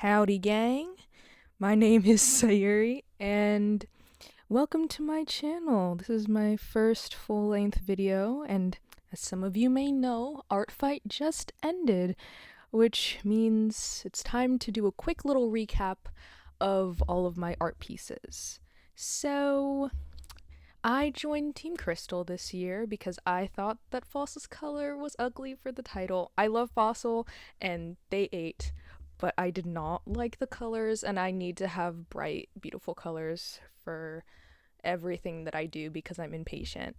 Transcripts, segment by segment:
Howdy, gang. My name is Sayuri, and welcome to my channel. This is my first full-length video, and as some of you may know, ARTFIGHT just ended, which means it's time to do a quick little recap of all of my art pieces. So, I joined Team Crystal this year because I thought that Fossil's color was ugly for the title. I love Fossil, and they ate, but I did not like the colors, and I need to have bright, beautiful colors for everything that I do because I'm impatient.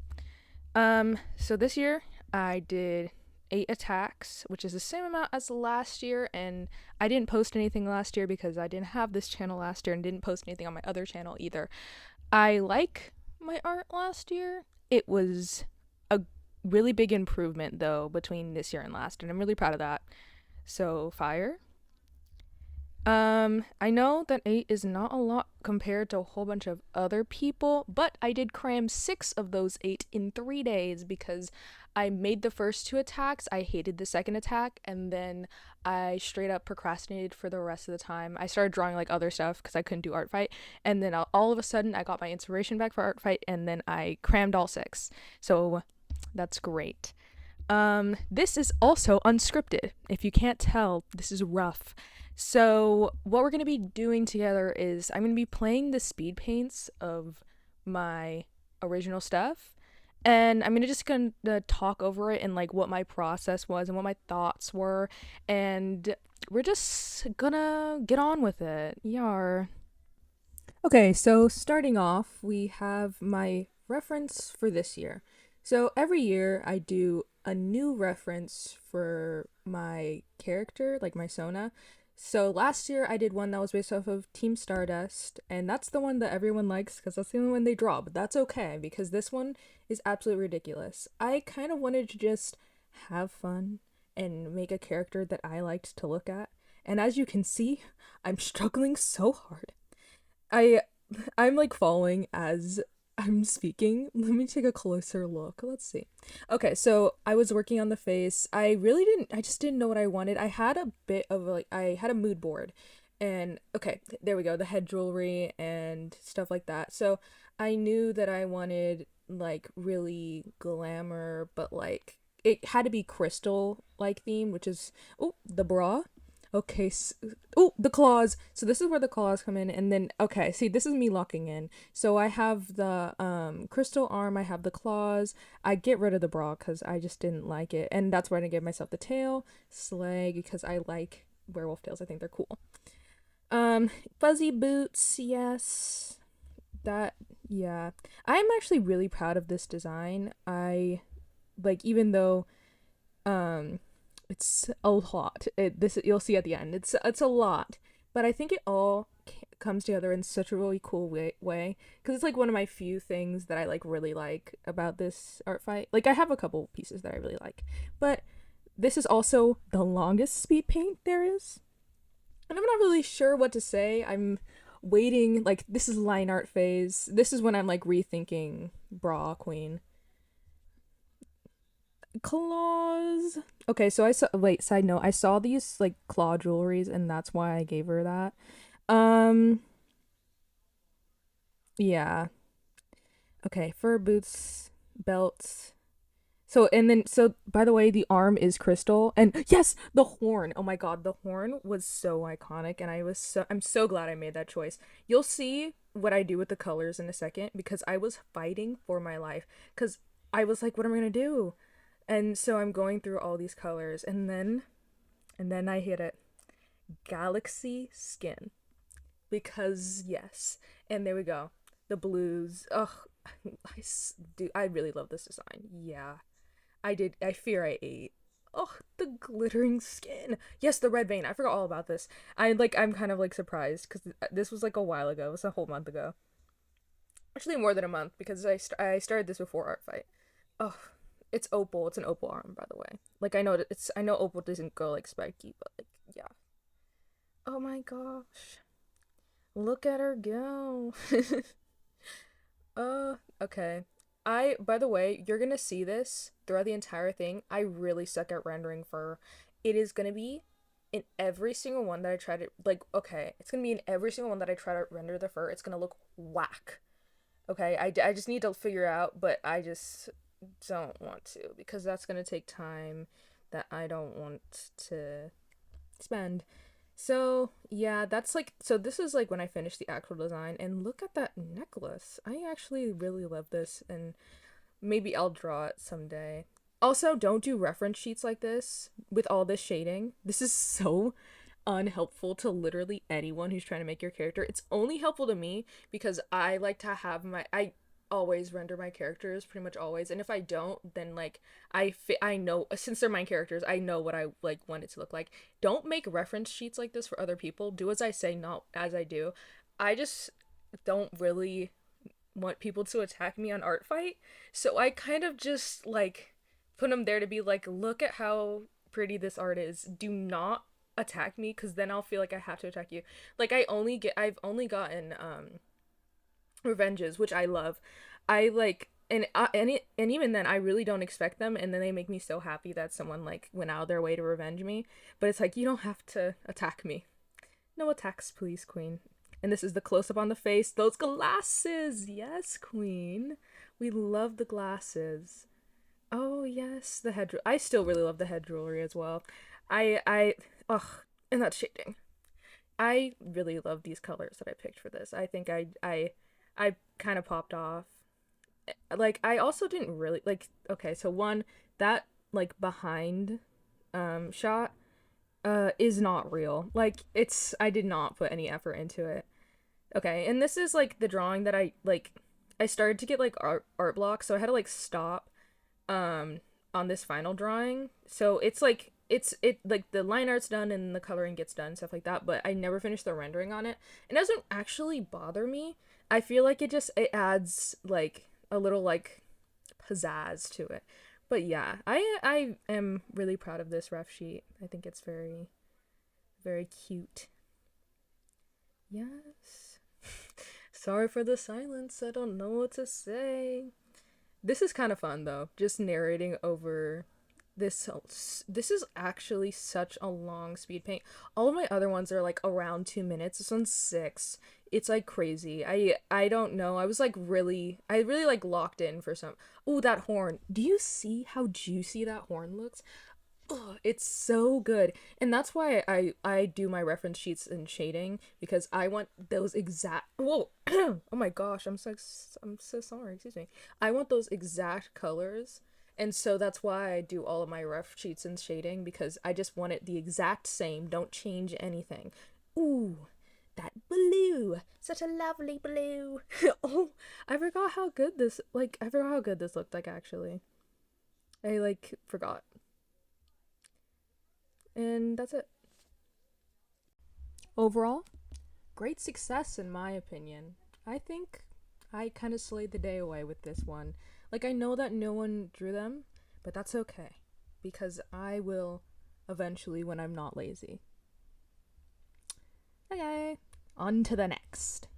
So this year I did 8 attacks, which is the same amount as last year, and I didn't post anything last year because I didn't have this channel last year and didn't post anything on my other channel either. I like my art last year. It was a really big improvement though between this year and last, and I'm really proud of that. So fire. I know that 8 is not a lot compared to a whole bunch of other people, but I did cram 6 of those 8 in 3 days because I made the first 2 attacks, I hated the second attack, and then I straight up procrastinated for the rest of the time. I started drawing like other stuff because I couldn't do ARTFIGHT, and then all of a sudden I got my inspiration back for ARTFIGHT, and then I crammed all 6. So that's great. This is also unscripted. If you can't tell, this is rough. So what we're going to be doing together is I'm going to be playing the speed paints of my original stuff, and I'm gonna talk over it and like what my process was and what my thoughts were, and we're just gonna get on with it. Yar. Okay, so starting off, we have my reference for this year. So every year I do a new reference for my character, like my Sona. So last year I did one that was based off of Team Stardust, and that's the one that everyone likes because that's the only one they draw, but that's okay because this one is absolutely ridiculous. I kind of wanted to just have fun and make a character that I liked to look at, and as you can see, I'm struggling so hard. I I'm like falling as I'm speaking. Let me take a closer look. Let's see. Okay, so I was working on the face. I just didn't know what I wanted. I had a bit of I had a mood board. And okay, there we go. The head jewelry and stuff like that. So I knew that I wanted like really glamour, but like it had to be crystal like theme, which is oh, the bra. Okay, oh, the claws. So this is where the claws come in, and then okay, see, this is me locking in. So I have the crystal arm, I have the claws. I get rid of the bra because I just didn't like it, and that's where I gave myself the tail, slag, because I like werewolf tails. I think they're cool. Fuzzy boots, yes. That yeah. I'm actually really proud of this design. I like even though um it's a lot. This you'll see at the end. It's a lot, but I think it all comes together in such a really cool way because it's like one of my few things that I like really like about this art fight. Like I have a couple pieces that I really like, but this is also the longest speed paint there is, and I'm not really sure what to say. I'm waiting. Like this is line art phase. This is when I'm like rethinking bra queen. Claws. Okay, so I saw. Wait, side note. I saw these like claw jewelries, and that's why I gave her that. Um. Yeah. Okay. Fur boots, belts. So and then so by the way, the arm is crystal, and yes, the horn. Oh my god, the horn was so iconic, and I'm so glad I made that choice. You'll see what I do with the colors in a second because I was fighting for my life because I was like, what am I gonna do? And so I'm going through all these colors, and then I hit it. Galaxy skin. Because yes. And there we go. The blues. Ugh. I really love this design. Yeah. I did. I fear I ate. Oh, the glittering skin. Yes, the red vein. I forgot all about this. I'm kind of like surprised because this was like a while ago. It was a whole month ago. Actually, more than a month because I started this before Art Fight. Oh, it's opal. It's an opal arm, by the way. Like I know opal doesn't go like spiky, but like yeah. Oh my gosh, look at her go. Okay. By the way, you're gonna see this throughout the entire thing. I really suck at rendering fur. It is gonna be in every single one that I try to, like, okay, it's gonna be in every single one that I try to render the fur, it's gonna look whack. Okay, I just need to figure out, but I just don't want to because that's gonna take time that I don't want to spend. So yeah, that's like, so this is like when I finished the actual design, and look at that necklace. I actually really love this, and maybe I'll draw it someday. Also, don't do reference sheets like this with all this shading. This is so unhelpful to literally anyone who's trying to make your character. It's only helpful to me because I like to have I always render my characters pretty much always, and if I don't, then like I know, since they're my characters, I know what I like want it to look like. Don't make reference sheets like this for other people. Do as I say, not as I do. I just don't really want people to attack me on Art Fight, so I kind of just like put them there to be like, look at how pretty this art is. Do not attack me, because then I'll feel like I have to attack you. Like I've only gotten revenges, which I love. I like, and even then I really don't expect them, and then they make me so happy that someone like went out of their way to revenge me. But it's like, you don't have to attack me. No attacks, please, queen. And this is the close up on the face. Those glasses, yes, queen. We love the glasses. Oh yes, the head. I still really love the head jewelry as well. Ugh, and that shading. I really love these colors that I picked for this. I think I kind of popped off. Like, I also didn't really like. Okay, so one, that like behind shot is not real. Like, it's, I did not put any effort into it. Okay, and this is like the drawing that I started to get like art blocks, so I had to like stop um on this final drawing. So it's like it like the line art's done and the coloring gets done, stuff like that, but I never finished the rendering on it. It doesn't actually bother me. I feel like it adds like a little like pizzazz to it. But yeah, I am really proud of this ref sheet. I think it's very, very cute. Yes. Sorry for the silence. I don't know what to say. This is kind of fun though, just narrating over this. This is actually such a long speed paint. All of my other ones are like around 2 minutes. This one's 6. It's like crazy. I don't know. I really like locked in for some. Oh, that horn. Do you see how juicy that horn looks? Oh, it's so good. And that's why I do my reference sheets and shading, because I want those exact, whoa. Oh my gosh, I'm so sorry, excuse me. I want those exact colors. And so that's why I do all of my ref sheets and shading, because I just want it the exact same. Don't change anything. Ooh, that blue. Such a lovely blue. Oh, I forgot how good this looked like actually. I like forgot. And that's it. Overall, great success in my opinion. I think I kind of slayed the day away with this one. Like, I know that no one drew them, but that's okay, because I will eventually when I'm not lazy. Okay, on to the next.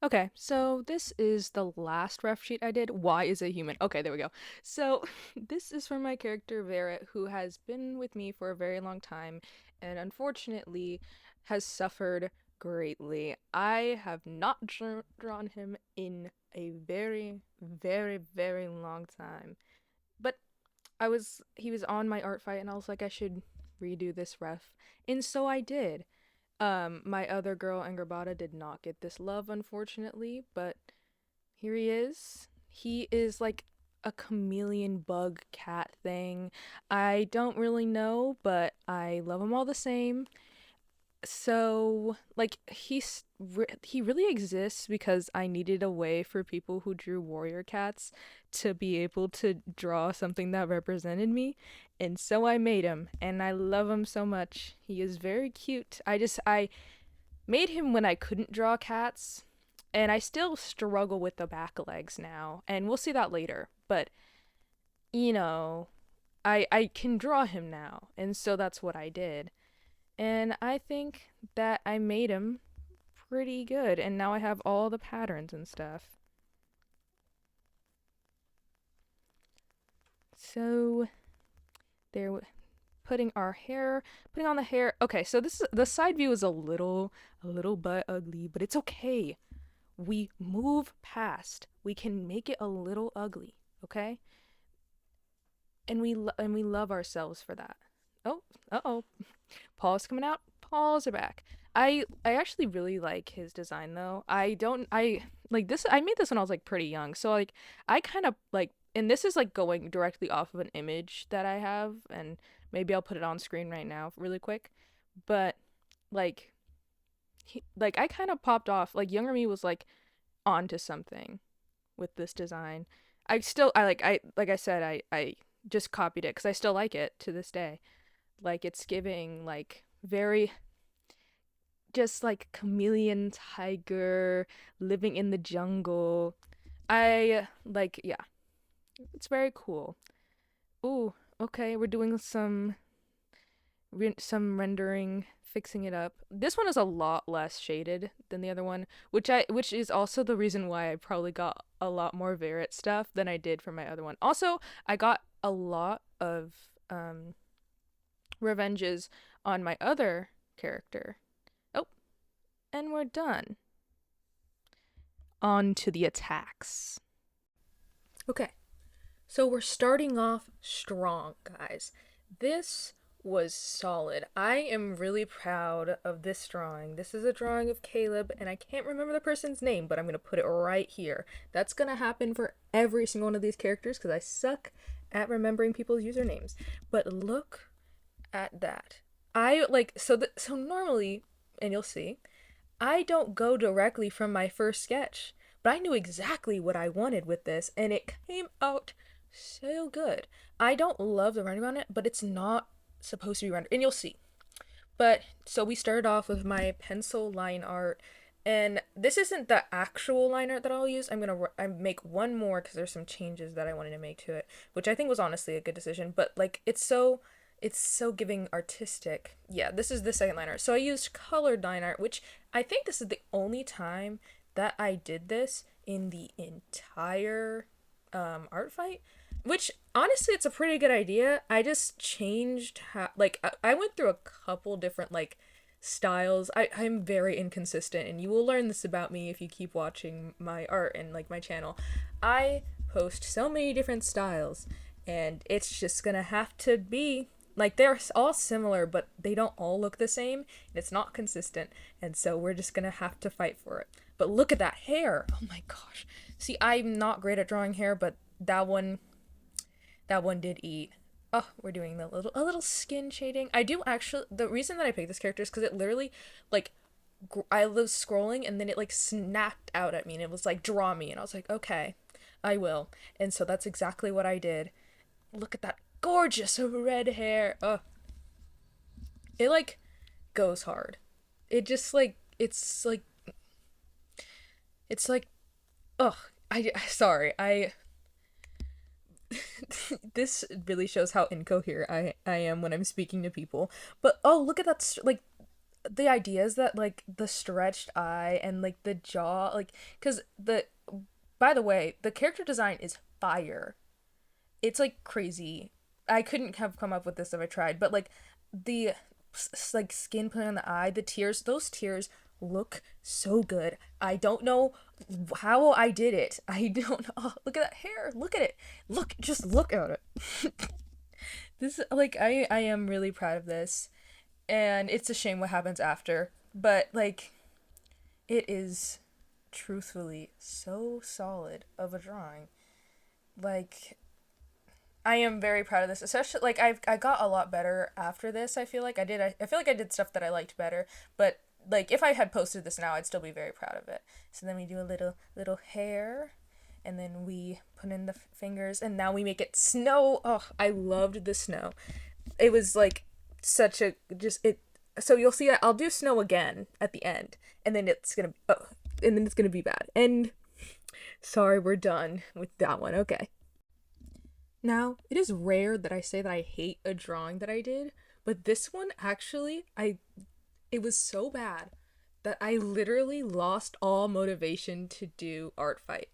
Okay, so this is the last ref sheet I did. Why is a human? Okay, there we go. So this is for my character Verret, who has been with me for a very long time and unfortunately has suffered greatly. I have not drawn him in a very, very, very long time. But he was on my art fight, and I was like, I should redo this ref. And so I did. My other girl, Angerbata, did not get this love, unfortunately, but here he is. He is like a chameleon bug cat thing. I don't really know, but I love him all the same. So, like, he really exists because I needed a way for people who drew warrior cats to be able to draw something that represented me, and so I made him, and I love him so much. He is very cute. I made him when I couldn't draw cats, and I still struggle with the back legs now, and we'll see that later. But you know, I can draw him now, and so that's what I did. And I think that I made him pretty good, and now I have all the patterns and stuff. So there putting on the hair. Okay, so this is the side view is a little but ugly, but it's okay. We move past. We can make it a little ugly, okay? And we love ourselves for that. Oh, uh-oh. Paws coming out. Paws are back. I actually really like his design though. I like this. I made this when I was like pretty young, so like I kind of like, and this is like going directly off of an image that I have, and maybe I'll put it on screen right now really quick. But like like I kind of popped off. Like younger me was like onto something with this design. I like I said I just copied it because I still like it to this day. Like it's giving like very just like chameleon tiger living in the jungle. I like, yeah, it's very cool. Ooh, okay, we're doing some rendering, fixing it up. This one is a lot less shaded than the other one, which is also the reason why I probably got a lot more Verit stuff than I did for my other one. Also, I got a lot of revenges on my other character. Oh, and we're done. On to the attacks. Okay, so we're starting off strong, guys. This was solid. I am really proud of this drawing. This is a drawing of Caleb, and I can't remember the person's name, but I'm going to put it right here. That's going to happen for every single one of these characters because I suck at remembering people's usernames. But look at that. I like, so normally, and you'll see, I don't go directly from my first sketch, but I knew exactly what I wanted with this, and it came out so good. I don't love the rendering on it, but it's not supposed to be rendered, and you'll see. But so we started off with my pencil line art, and this isn't the actual line art that I'll use. I make one more because there's some changes that I wanted to make to it, which I think was honestly a good decision. But like it's so giving artistic. Yeah, this is the second line art. So I used colored line art, which I think this is the only time that I did this in the entire art fight, which honestly it's a pretty good idea. I just changed how, like I went through a couple different like styles. I'm very inconsistent, and you will learn this about me if you keep watching my art and like my channel. I post so many different styles, and it's just gonna have to be like they're all similar, but they don't all look the same, and it's not consistent, and so we're just gonna have to fight for it. But look at that hair. Oh my gosh. See, I'm not great at drawing hair, but that one did eat. Oh, we're doing a little skin shading. I do actually, the reason that I picked this character is because it literally, like, I was scrolling and then it, like, snapped out at me and it was like, draw me. And I was like, okay, I will. And so that's exactly what I did. Look at that gorgeous red hair. Oh, it, like, goes hard. It just, like, it's like, ugh, sorry, this really shows how incoherent I am when I'm speaking to people. But oh, look at that, like, the ideas that, like, the stretched eye and, like, the jaw, like, because by the way, the character design is fire. It's, like, crazy. I couldn't have come up with this if I tried, but, like, the, like, skin put on the eye, the tears, those tears look so good. I don't know how I did it. I don't know. Oh, look at that hair. Look at it. Just look at it. This, like, I am really proud of this. And it's a shame what happens after. But, like, it is truthfully so solid of a drawing. Like, I am very proud of this, especially, like, I got a lot better after this. I feel like I feel like I did stuff that I liked better, but like if I had posted this now, I'd still be very proud of it. So then we do a little hair, and then we put in the fingers, and now we make it snow. Oh, I loved the snow. It was like such a just it. So you'll see I'll do snow again at the end, and then it's gonna be bad. And sorry, we're done with that one. Okay. Now, it is rare that I say that I hate a drawing that I did, but this one actually, it was so bad that I literally lost all motivation to do art fight.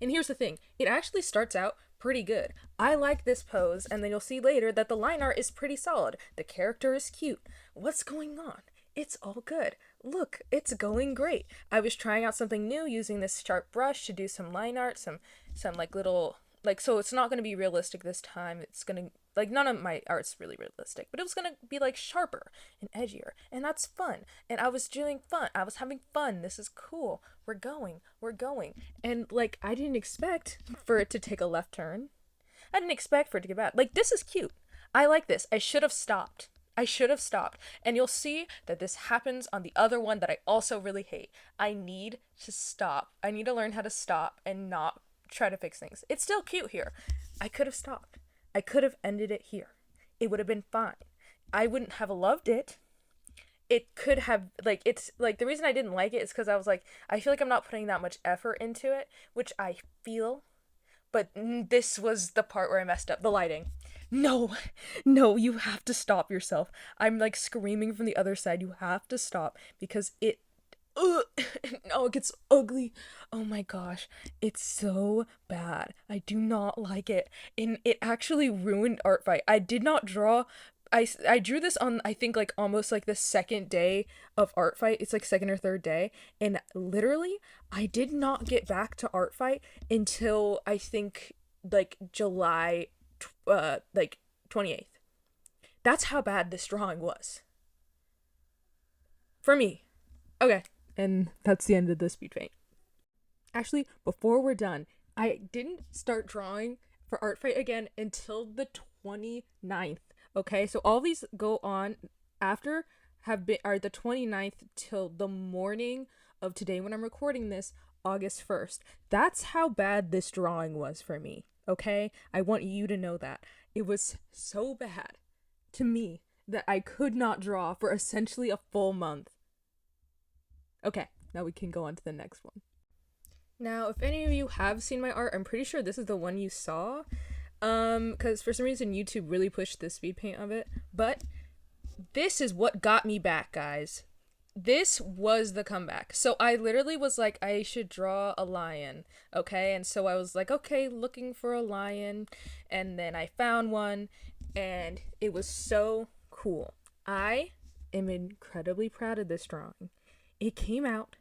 And here's the thing, it actually starts out pretty good. I like this pose, and then you'll see later that the line art is pretty solid. The character is cute. What's going on? It's all good. Look, it's going great. I was trying out something new using this sharp brush to do some line art, some like little like, so it's not going to be realistic this time. It's going to like, none of my art's really realistic, but it was going to be like sharper and edgier, and that's fun. And I was doing fun. I was having fun. This is cool. We're going. And like, I didn't expect for it to take a left turn. I didn't expect for it to get bad. Like, this is cute. I like this. I should have stopped. And you'll see that this happens on the other one that I also really hate. I need to stop. I need to learn how to stop and not try to fix things. It's still cute here. I could have stopped. I could have ended it here. It would have been fine. I wouldn't have loved it. It could have, like, it's like, the reason I didn't like it is because I was like, I feel like I'm not putting that much effort into it, which I feel, but this was the part where I messed up. The lighting. No, you have to stop yourself. I'm like screaming from the other side. You have to stop because it it gets ugly. Oh my gosh, it's so bad. I do not like it, and it actually ruined Art Fight. I did not draw. I drew this on, I think, like almost like the second day of Art Fight. It's like second or third day, and literally I did not get back to Art Fight until I think like July like 28th. That's how bad this drawing was for me. Okay, and that's the end of the speed paint. Actually, before we're done, I didn't start drawing for Art Fight again until the 29th. Okay, so all these go on after are the 29th till the morning of today when I'm recording this, August 1st. That's how bad this drawing was for me. Okay, I want you to know that. It was so bad to me that I could not draw for essentially a full month. Okay, now we can go on to the next one. Now, if any of you have seen my art, I'm pretty sure this is the one you saw. Because for some reason YouTube really pushed the speed paint of it. But this is what got me back, guys. This was the comeback. So I literally was like, I should draw a lion, okay? And so I was like, okay, looking for a lion, and then I found one, and it was so cool. I am incredibly proud of this drawing. It came out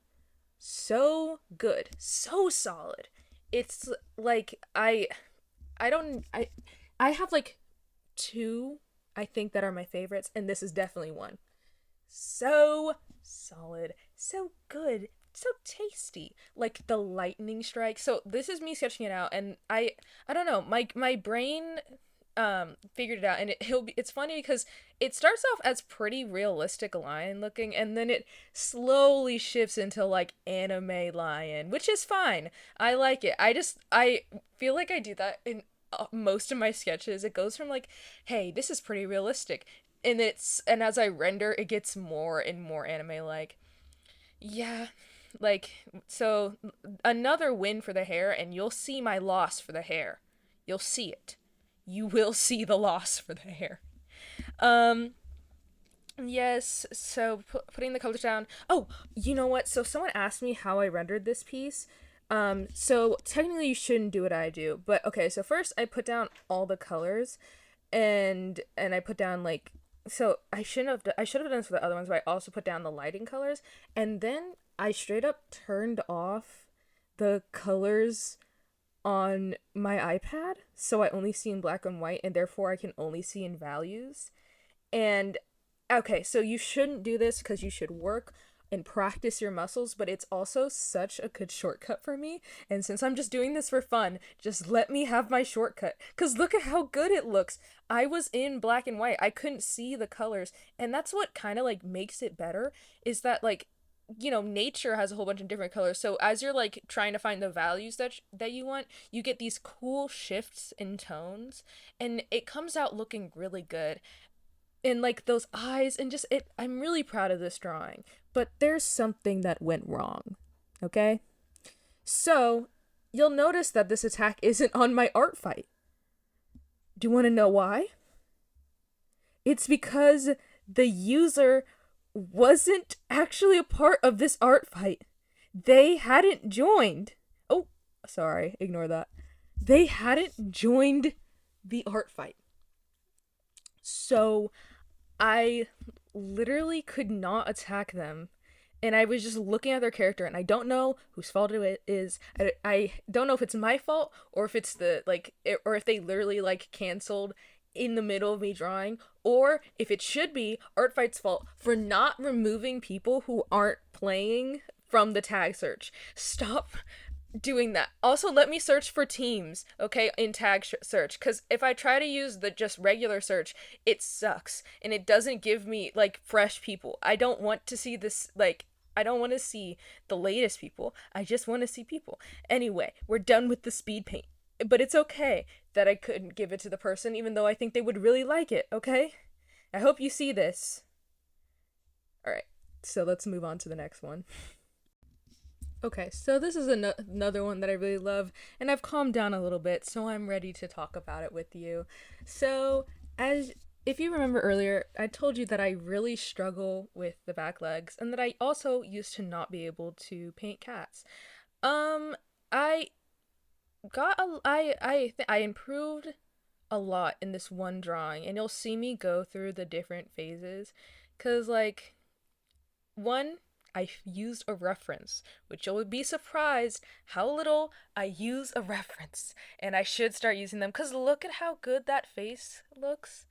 so good, so solid. It's like, I have like two, I think, that are my favorites, and this is definitely one. So solid, so good, so tasty. Like the lightning strike. So this is me sketching it out, and I don't know, my brain figured it out, and it's funny because it starts off as pretty realistic lion looking, and then it slowly shifts into like anime lion, which is fine. I like it. I feel like I do that in most of my sketches. It goes from like, hey, this is pretty realistic, and as I render, it gets more and more anime like. Yeah, like, so another win for the hair, and you'll see my loss for the hair. You'll see it. You will see the loss for the hair. Yes, so putting the colors down. Oh, you know what? So someone asked me how I rendered this piece. So technically you shouldn't do what I do, but okay, so first I put down all the colors, and I put down like, so I should have done this for the other ones, but I also put down the lighting colors, and then I straight up turned off the colors on my iPad, so I only see in black and white, and therefore I can only see in values. And okay, so you shouldn't do this because you should work and practice your muscles, but it's also such a good shortcut for me, and since I'm just doing this for fun, just let me have my shortcut, because look at how good it looks. I was in black and white, I couldn't see the colors, and that's what kind of like makes it better, is that like, you know, nature has a whole bunch of different colors, so as you're like trying to find the values that you want, you get these cool shifts in tones, and it comes out looking really good. And like those eyes, and just I'm really proud of this drawing, but there's something that went wrong. Okay, so you'll notice that this attack isn't on my art fight. Do you want to know why? It's because the user wasn't actually a part of this art fight. They hadn't joined. Oh, sorry, ignore that. they hadn't joined the art fight. So I literally could not attack them. And I was just looking at their character, and I don't know whose fault it is. I don't know if it's my fault or if it's or if they literally like canceled in the middle of me drawing, or if it should be ArtFight's fault for not removing people who aren't playing from the tag search. Stop doing that. Also, let me search for teams, okay, in tag search, because if I try to use the just regular search, it sucks and it doesn't give me like fresh people. I don't want to see this, like, I don't want to see the latest people. I just want to see people. Anyway, we're done with the speed paint, but it's okay that I couldn't give it to the person, even though I think they would really like it, okay? I hope you see this. Alright, so let's move on to the next one. Okay, so this is another one that I really love, and I've calmed down a little bit, so I'm ready to talk about it with you. So, as if you remember earlier, I told you that I really struggle with the back legs, and that I also used to not be able to paint cats. I got a, I improved a lot in this one drawing, and you'll see me go through the different phases, cause like one, I used a reference, which you'll be surprised how little I use a reference. And I should start using them, because look at how good that face looks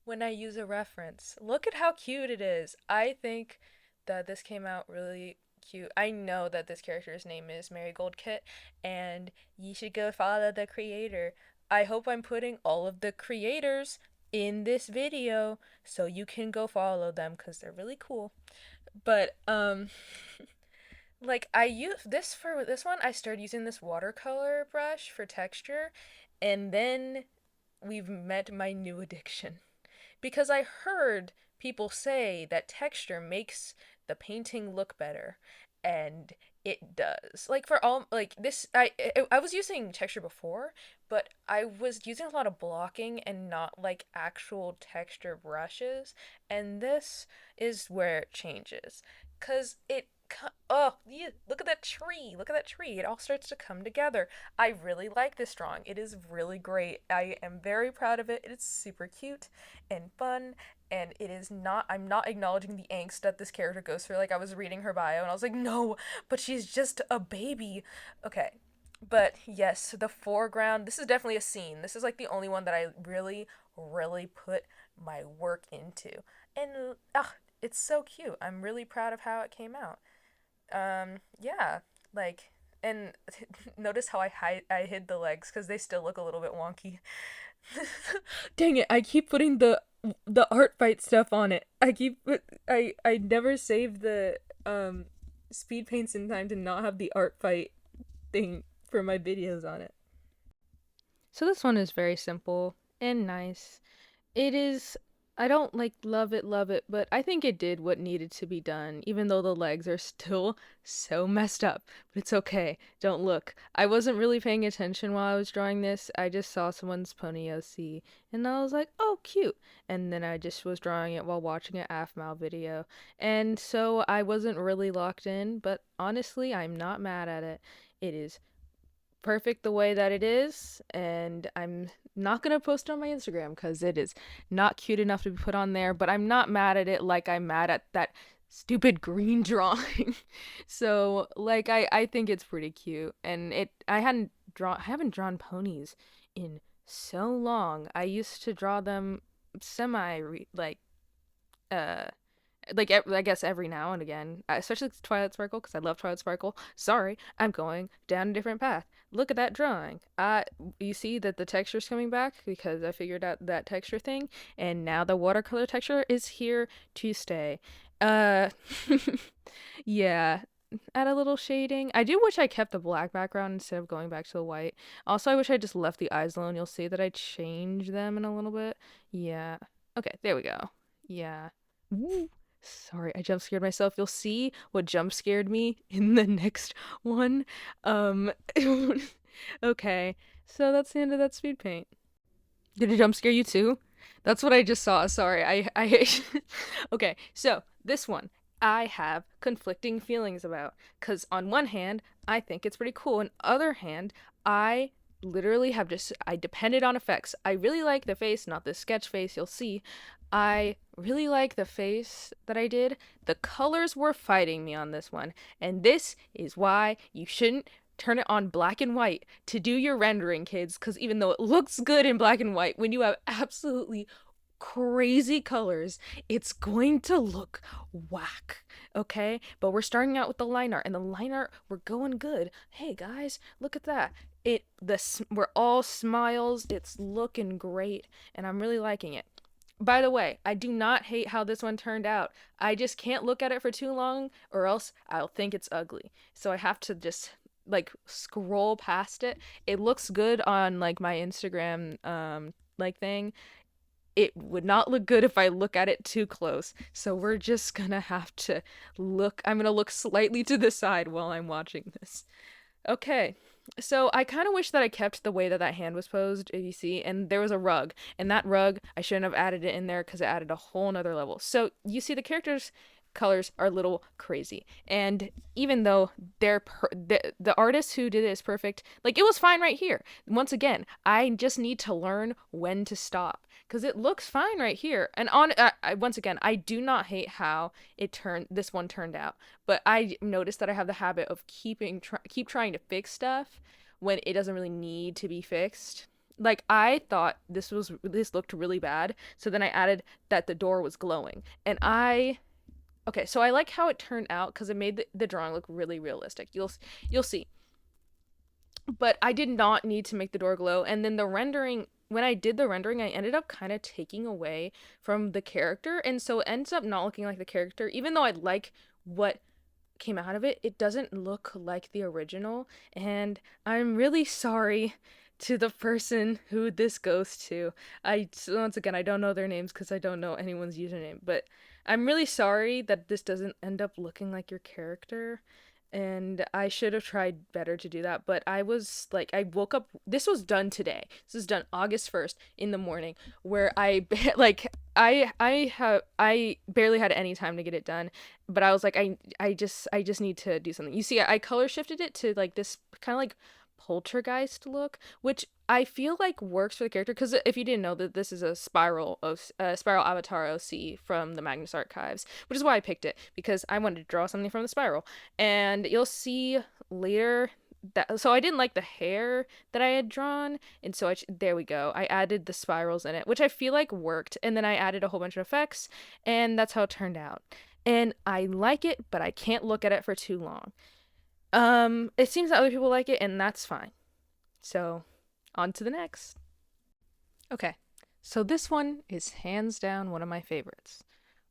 when I use a reference. Look at how cute it is. I think that this came out really cute. I know that this character's name is Marigold Kit, and you should go follow the creator. I hope I'm putting all of the creators in this video so you can go follow them, because they're really cool. But like I use this for this one, I started using this watercolor brush for texture, and then we've met my new addiction, because I heard people say that texture makes the painting look better, and it does. Like for all like this, I was using texture before, but I was using a lot of blocking and not like actual texture brushes, and this is where it changes, cuz oh, yeah, look at that tree. Look at that tree. It all starts to come together. I really like this drawing. It is really great. I am very proud of it. It's super cute and fun, and it is not, I'm not acknowledging the angst that this character goes through. Like I was reading her bio and I was like, "No, but she's just a baby." Okay. But yes, the foreground, this is definitely a scene. This is like the only one that I really really put my work into. And it's so cute. I'm really proud of how it came out. Yeah, like, and notice how I hid the legs because they still look a little bit wonky. Dang it! I keep putting the art fight stuff on it. I never save the speed paints in time to not have the art fight thing for my videos on it. So this one is very simple and nice. It is, I don't like love it, but I think it did what needed to be done, even though the legs are still so messed up. But it's okay. Don't look. I wasn't really paying attention while I was drawing this. I just saw someone's pony OC, and I was like, oh, cute. And then I just was drawing it while watching an AFMAL video. And so I wasn't really locked in, but honestly, I'm not mad at it. It is perfect the way that it is, and I'm not gonna post it on my Instagram because it is not cute enough to be put on there, but I'm not mad at it like I'm mad at that stupid green drawing. So like I think it's pretty cute, and I haven't drawn ponies in so long. I used to draw them semi uh I guess every now and again, especially Twilight Sparkle, because I love Twilight Sparkle. Sorry, I'm going down a different path. Look at that drawing. You see that the texture's coming back because I figured out that texture thing, and now the watercolor texture is here to stay. Uh, yeah. Add a little shading. I do wish I kept the black background instead of going back to the white. Also, I wish I just left the eyes alone. You'll see that I changed them in a little bit. Yeah. Okay, there we go. Yeah. Woo. Sorry, I jump scared myself. You'll see what jump scared me in the next one. Um, okay, so that's the end of that speed paint. Did it jump scare you too? That's what I just saw. Sorry, I okay, so this one I have conflicting feelings about. Because on one hand, I think it's pretty cool. On the other hand, I literally have just, I depended on effects. I really like the face, not the sketch face, you'll see. I really like the face that I did. The colors were fighting me on this one, and this is why you shouldn't turn it on black and white to do your rendering, kids, because even though it looks good in black and white, when you have absolutely crazy colors, it's going to look whack. Okay, but we're starting out with the line art, and the line art, we're going good. Hey guys, look at that. We're all smiles. It's looking great, and I'm really liking it. By the way, I do not hate how this one turned out. I just can't look at it for too long, or else I'll think it's ugly. So I have to just like scroll past it. It looks good on like my Instagram like thing. It would not look good if I look at it too close. So we're just gonna have to look. I'm gonna look slightly to the side while I'm watching this. Okay, so I kind of wish that I kept the way that that hand was posed, if you see, and there was a rug, and that rug, I shouldn't have added it in there because it added a whole nother level. So you see the characters' colors are a little crazy, and even though the artist who did it is perfect, like it was fine right here. Once again, I just need to learn when to stop because it looks fine right here. And once again, I do not hate how this one turned out, but I noticed that I have the habit of keep trying to fix stuff when it doesn't really need to be fixed. Like I thought this looked really bad, so then I added that the door was glowing, and okay, so I like how it turned out because it made the drawing look really realistic. You'll see. But I did not need to make the door glow, and then the rendering, when I did the rendering, I ended up kind of taking away from the character, and so it ends up not looking like the character. Even though I like what came out of it, it doesn't look like the original, and I'm really sorry to the person who this goes to. Once again, I don't know their names because I don't know anyone's username, but I'm really sorry that this doesn't end up looking like your character, and I should have tried better to do that. But I was like, I woke up, this was done today. This was done August 1st in the morning, where I barely had any time to get it done, but I was like, I just need to do something. You see, I color shifted it to like this kind of like poltergeist look, which I feel like works for the character, because if you didn't know, that this is a spiral avatar OC from the Magnus Archives, which is why I picked it, because I wanted to draw something from the spiral. And you'll see later that, so I didn't like the hair that I had drawn, and so there we go, I added the spirals in it, which I feel like worked, and then I added a whole bunch of effects, and that's how it turned out. And I like it, but I can't look at it for too long. It seems that other people like it, and that's fine. So on to the next. Okay, so this one is hands down one of my favorites.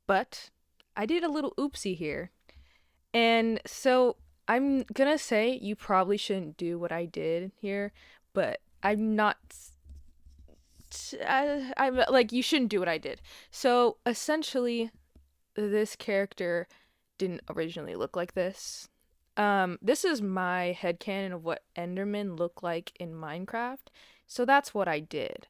But I did a little oopsie here. And so I'm gonna say you probably shouldn't do what I did here, but I'm not. I'm like, you shouldn't do what I did. So essentially, this character didn't originally look like this. This is my headcanon of what Endermen look like in Minecraft, so that's what I did.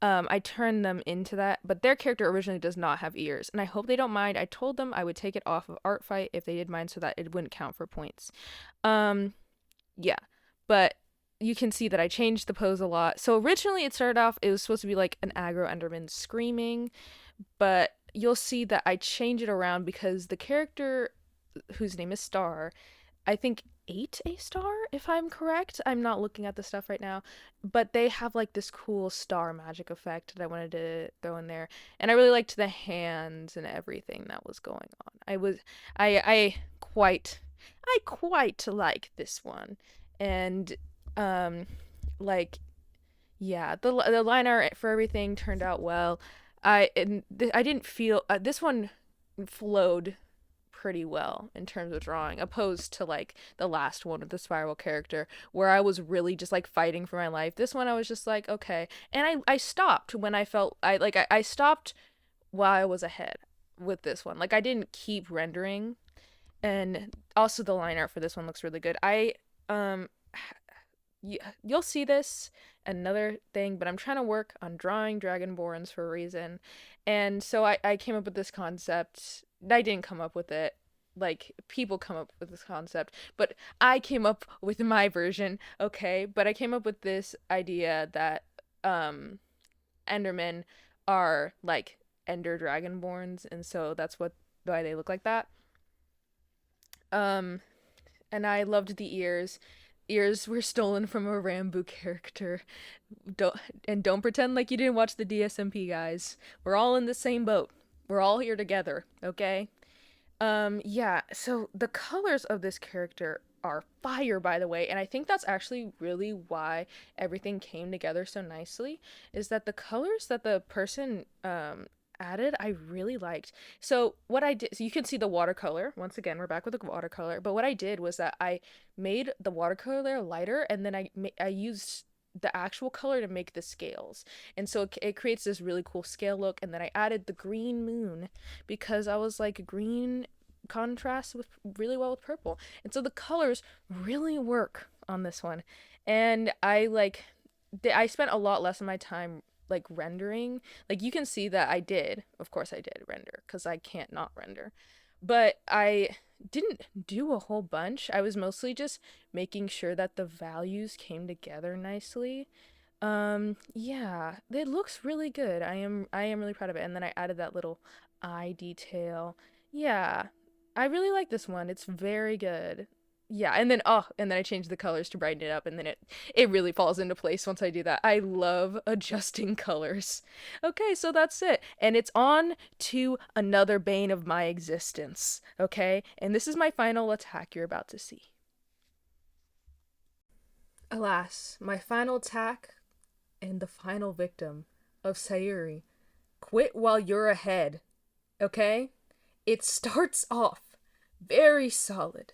I turned them into that, but their character originally does not have ears, and I hope they don't mind. I told them I would take it off of ARTFIGHT if they did mind, so that it wouldn't count for points. Yeah, but you can see that I changed the pose a lot. So originally it started off, it was supposed to be like an aggro Enderman screaming, but you'll see that I change it around because the character, whose name is Star, I think ate a star, if I'm correct. I'm not looking at the stuff right now, but they have like this cool star magic effect that I wanted to throw in there, and I really liked the hands and everything that was going on. I quite like this one, and like, yeah, the line art for everything turned out well. I didn't feel this one flowed pretty well in terms of drawing, opposed to like the last one with the spiral character, where I was really just like fighting for my life. This one I was just like, okay, and I stopped when I felt I stopped while I was ahead with this one. Like I didn't keep rendering, and also the line art for this one looks really good. You'll see this another thing, but I'm trying to work on drawing dragonborns for a reason, and so I came up with this concept. I didn't come up with it. like people come up with this concept, but I came up with my version, okay? But I came up with this idea that um Endermen are like Ender Dragonborns, and so that's why they look like that. Um and I loved the ears. Ears were stolen from a Rambo character. Don't don't pretend like you didn't watch the DSMP, guys. We're all in the same boat. We're all here together, okay? Yeah, so the colors of this character are fire, by the way, and I think that's actually really why everything came together so nicely, is that the colors that the person added, I really liked. So what I did, so you can see the watercolor. Once again, we're back with the watercolor. But what I did was that I made the watercolor lighter, and then I used the actual color to make the scales, and so it creates this really cool scale look. And then I added the green moon because I was like, green contrasts with really well with purple, and so the colors really work on this one. And I spent a lot less of my time like rendering. Like, you can see that of course I did render, because I can't not render, but I didn't do a whole bunch. I was mostly just making sure that the values came together nicely. Yeah, it looks really good. I am really proud of it. And then I added that little eye detail. Yeah, I really like this one. It's very good. Yeah, and then I changed the colors to brighten it up, and then it really falls into place once I do that. I love adjusting colors. Okay, so that's it. And it's on to another bane of my existence, okay? And this is my final attack you're about to see. Alas, my final attack and the final victim of Sayuri. Quit while you're ahead, okay? It starts off very solid.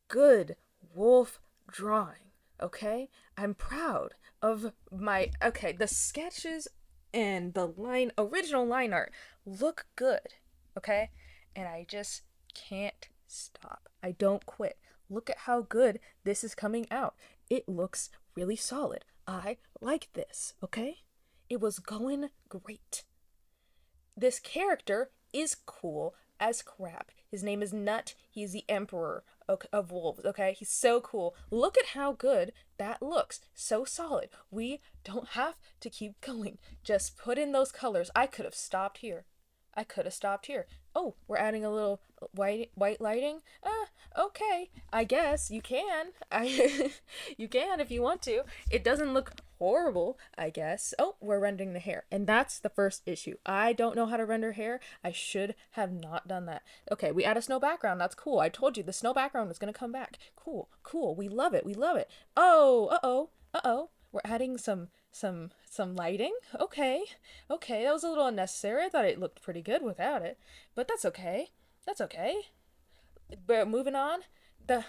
Good wolf drawing, okay? I'm proud of the sketches and the original line art look good, okay? And I just can't stop. I don't quit. Look at how good this is coming out. It looks really solid. I like this, okay? It was going great. This character is cool as crap. His name is Nut. He's the emperor of wolves, okay? He's so cool. Look at how good that looks. So solid. We don't have to keep going. Just put in those colors. I could have stopped here. I could have stopped here. Oh, we're adding a little white lighting. Okay. I guess you can. You can if you want to. It doesn't look horrible, I guess. Oh, we're rendering the hair. And that's the first issue. I don't know how to render hair. I should have not done that. Okay, we add a snow background. That's cool. I told you the snow background was going to come back. Cool. Cool. We love it. We love it. Oh, uh-oh. Uh-oh. We're adding some lighting. Okay. Okay, that was a little unnecessary. I thought it looked pretty good without it. But that's okay. That's okay. But moving on. That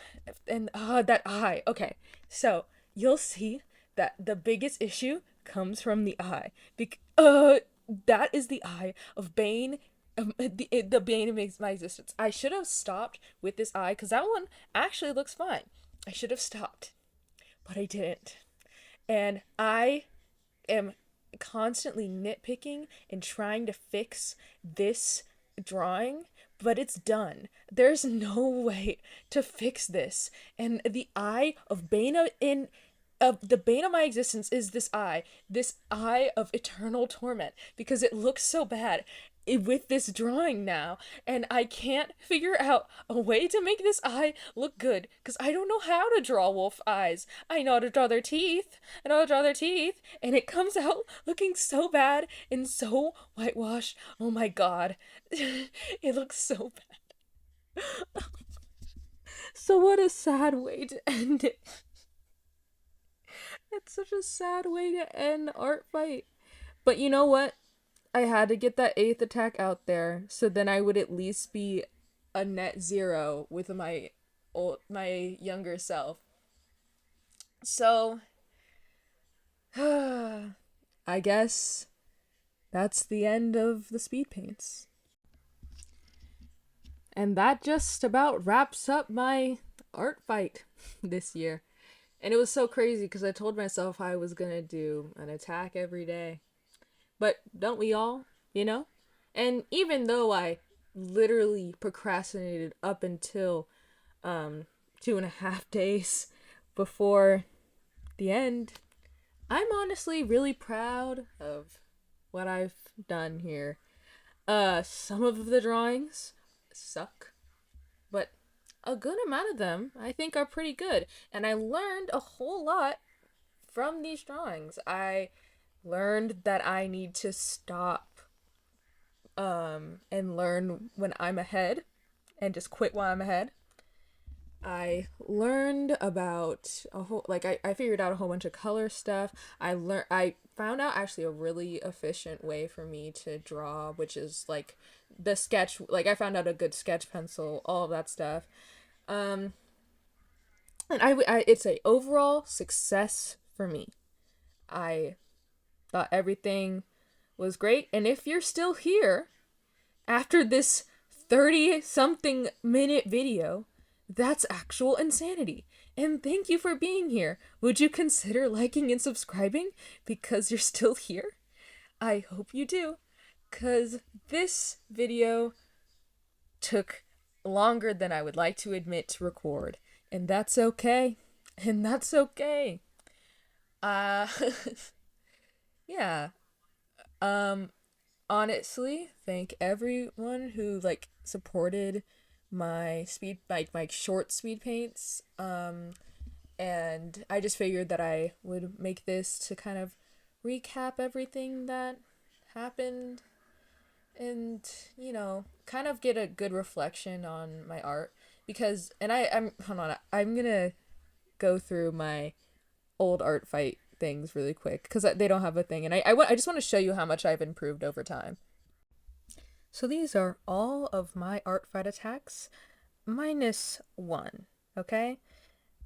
eye. Okay. So, you'll see that the biggest issue comes from the eye. That is the eye of Bane, the bane of my existence. I should have stopped with this eye, because that one actually looks fine. I should have stopped, but I didn't. And I am constantly nitpicking and trying to fix this drawing, but it's done. There's no way to fix this. And the eye of the bane of my existence is this eye of eternal torment, because it looks so bad with this drawing now, and I can't figure out a way to make this eye look good, because I don't know how to draw wolf eyes. I know how to draw their teeth. And it comes out looking so bad and so whitewashed. Oh my god. It looks so bad. So what a sad way to end it. It's such a sad way to end Art Fight. But you know what? I had to get that 8th attack out there, so then I would at least be a net zero with my younger self. So, I guess that's the end of the speed paints. And that just about wraps up my art fight this year. And it was so crazy because I told myself I was gonna do an attack every day. But don't we all, you know? And even though I literally procrastinated up until 2.5 days before the end. I'm honestly really proud of what I've done here. Some of the drawings suck, but a good amount of them I think are pretty good. And I learned a whole lot from these drawings. I learned that I need to stop and learn when I'm ahead and just quit while I'm ahead. I learned about a whole I figured out a whole bunch of color stuff. I found out actually a really efficient way for me to draw, which is like the sketch, like I found out a good sketch pencil, all of that stuff. Um and I it's a overall success for me. I thought everything was great, and if you're still here after this 30 something minute video, that's actual insanity. And thank you for being here. Would you consider liking and subscribing because you're still here? I hope you do, because this video took longer than I would like to admit to record. And that's okay. And that's okay. Uh, yeah. Um, Honestly, thank everyone who like supported my short speed paints. And I just figured that I would make this to kind of recap everything that happened and kind of get a good reflection on my art. Because I'm hold on, I'm gonna go through my old art fight things really quick because they don't have a thing, and I just want to show you how much I've improved over time. So these are all of my art fight attacks minus one, okay?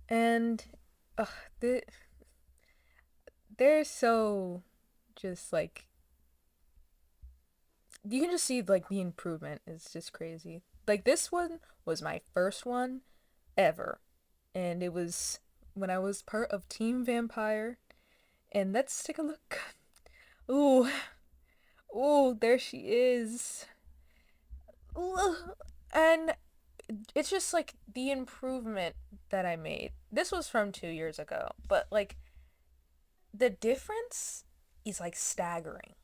And uh, they, they're so just like, you can just see like the improvement is just crazy. Like this one was my first one ever, and it was when I was part of Team Vampire. And let's take a look. Ooh, ooh, there she is. Ooh. And it's just like the improvement that I made. This was from 2 years ago, but like the difference is like staggering.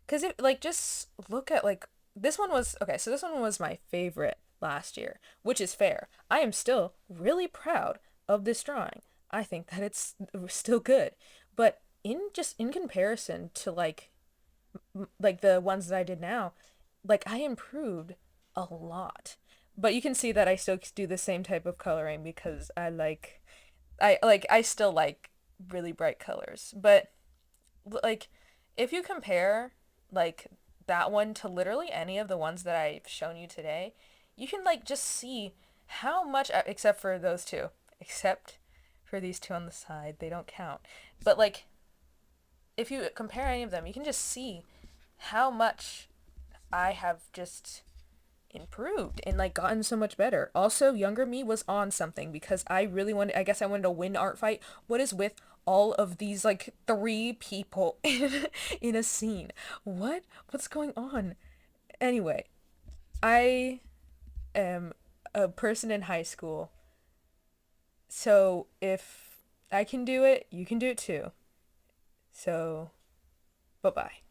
Cause it like just look at like this one was okay. So this one was my favorite last year, which is fair. I am still really proud of this drawing. I think that it's still good, but in comparison to like the ones that I did now, like I improved a lot. But you can see that I still do the same type of coloring because I still like really bright colors. But like if you compare like that one to literally any of the ones that I've shown you today, you can like just see how much except for those two, except for these two on the side, they don't count. But like if you compare any of them, you can just see how much I have just improved and like gotten so much better. Also, younger me was on something because I really wanted, I guess I wanted to win art fight. What is with all of these like three people in a scene? What's going on? Anyway, I am a person in high school. So if I can do it, you can do it too. So, bye-bye.